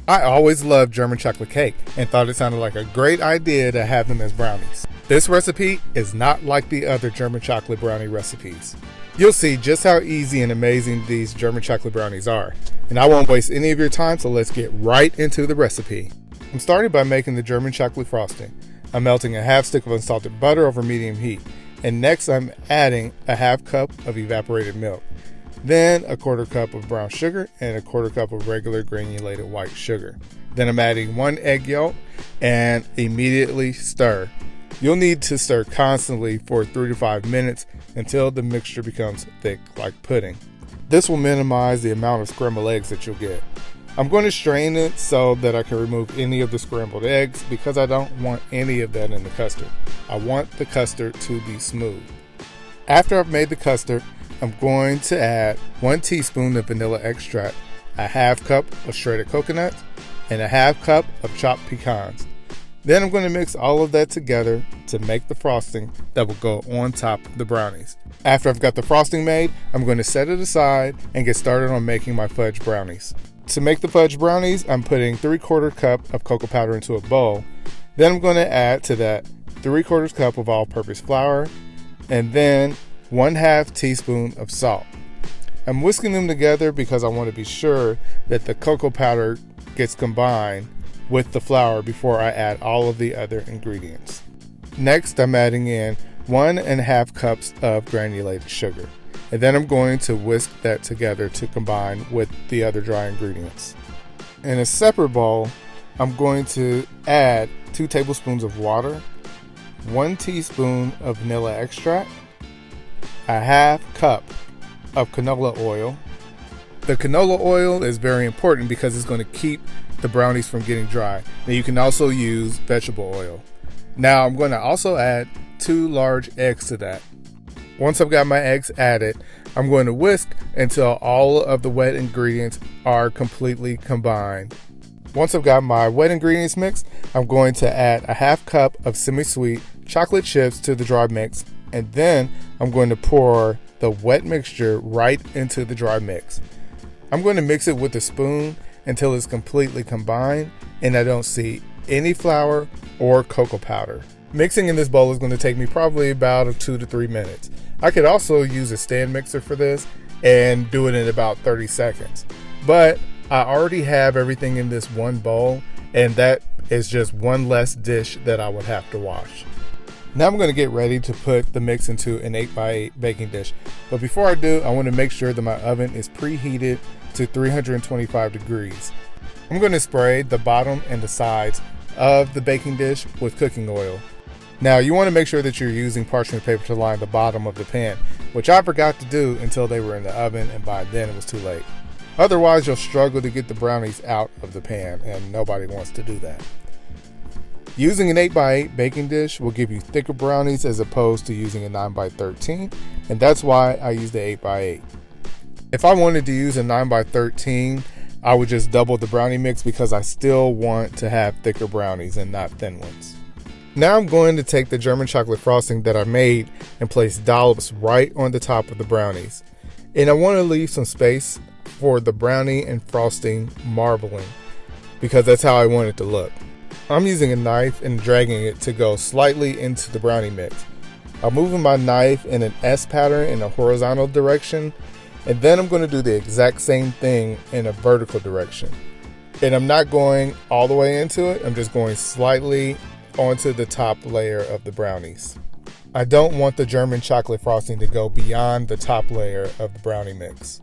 I always loved German chocolate cake and thought it sounded like a great idea to have them as brownies. This recipe is not like the other German chocolate brownie recipes. You'll see just how easy and amazing these German chocolate brownies are. And I won't waste any of your time, so let's get right into the recipe. I'm starting by making the German chocolate frosting. I'm melting a half stick of unsalted butter over medium heat. And next I'm adding a half cup of evaporated milk. Then a quarter cup of brown sugar and a quarter cup of regular granulated white sugar. Then I'm adding 1 egg yolk and immediately stir. You'll need to stir constantly for 3 to 5 minutes until the mixture becomes thick like pudding. This will minimize the amount of scrambled eggs that you'll get. I'm going to strain it so that I can remove any of the scrambled eggs because I don't want any of that in the custard. I want the custard to be smooth. After I've made the custard, I'm going to add 1 teaspoon of vanilla extract, a half cup of shredded coconut, and a half cup of chopped pecans. Then I'm going to mix all of that together to make the frosting that will go on top of the brownies. After I've got the frosting made, I'm going to set it aside and get started on making my fudge brownies. To make the fudge brownies, I'm putting 3/4 cup of cocoa powder into a bowl. Then I'm going to add to that 3/4 cup of all-purpose flour, and then 1/2 teaspoon of salt. I'm whisking them together because I want to be sure that the cocoa powder gets combined with the flour before I add all of the other ingredients. Next, I'm adding in 1.5 cups of granulated sugar. And then I'm going to whisk that together to combine with the other dry ingredients. In a separate bowl, I'm going to add 2 tablespoons of water, 1 teaspoon of vanilla extract, a half cup of canola oil. The canola oil is very important because it's going to keep the brownies from getting dry. Now you can also use vegetable oil. Now I'm going to also add 2 large eggs to that. Once I've got my eggs added, I'm going to whisk until all of the wet ingredients are completely combined. Once I've got my wet ingredients mixed, I'm going to add a half cup of semi-sweet chocolate chips to the dry mix, and then I'm going to pour the wet mixture right into the dry mix. I'm going to mix it with a spoon until it's completely combined and I don't see any flour or cocoa powder. Mixing in this bowl is going to take me probably about 2 to 3 minutes. I could also use a stand mixer for this and do it in about 30 seconds. But I already have everything in this one bowl, and that is just one less dish that I would have to wash. Now I'm going to get ready to put the mix into an 8x8 baking dish. But before I do, I want to make sure that my oven is preheated to 325 degrees. I'm going to spray the bottom and the sides of the baking dish with cooking oil. Now you want to make sure that you're using parchment paper to line the bottom of the pan, which I forgot to do until they were in the oven, and by then it was too late. Otherwise you'll struggle to get the brownies out of the pan, and nobody wants to do that. Using an 8x8 baking dish will give you thicker brownies as opposed to using a 9x13, and that's why I use the 8x8. If I wanted to use a 9x13, I would just double the brownie mix because I still want to have thicker brownies and not thin ones. Now I'm going to take the German chocolate frosting that I made and place dollops right on the top of the brownies. And I want to leave some space for the brownie and frosting marbling because that's how I want it to look. I'm using a knife and dragging it to go slightly into the brownie mix. I'm moving my knife in an S pattern in a horizontal direction, and then I'm going to do the exact same thing in a vertical direction. And I'm not going all the way into it, I'm just going slightly onto the top layer of the brownies. I don't want the German chocolate frosting to go beyond the top layer of the brownie mix.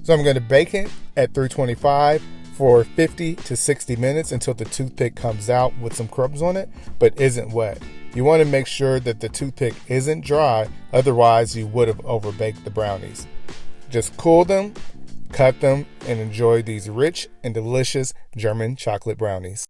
So I'm going to bake it at 325 for 50 to 60 minutes until the toothpick comes out with some crumbs on it but isn't wet. You want to make sure that the toothpick isn't dry, otherwise you would have overbaked the brownies. Just cool them, cut them, and enjoy these rich and delicious German chocolate brownies.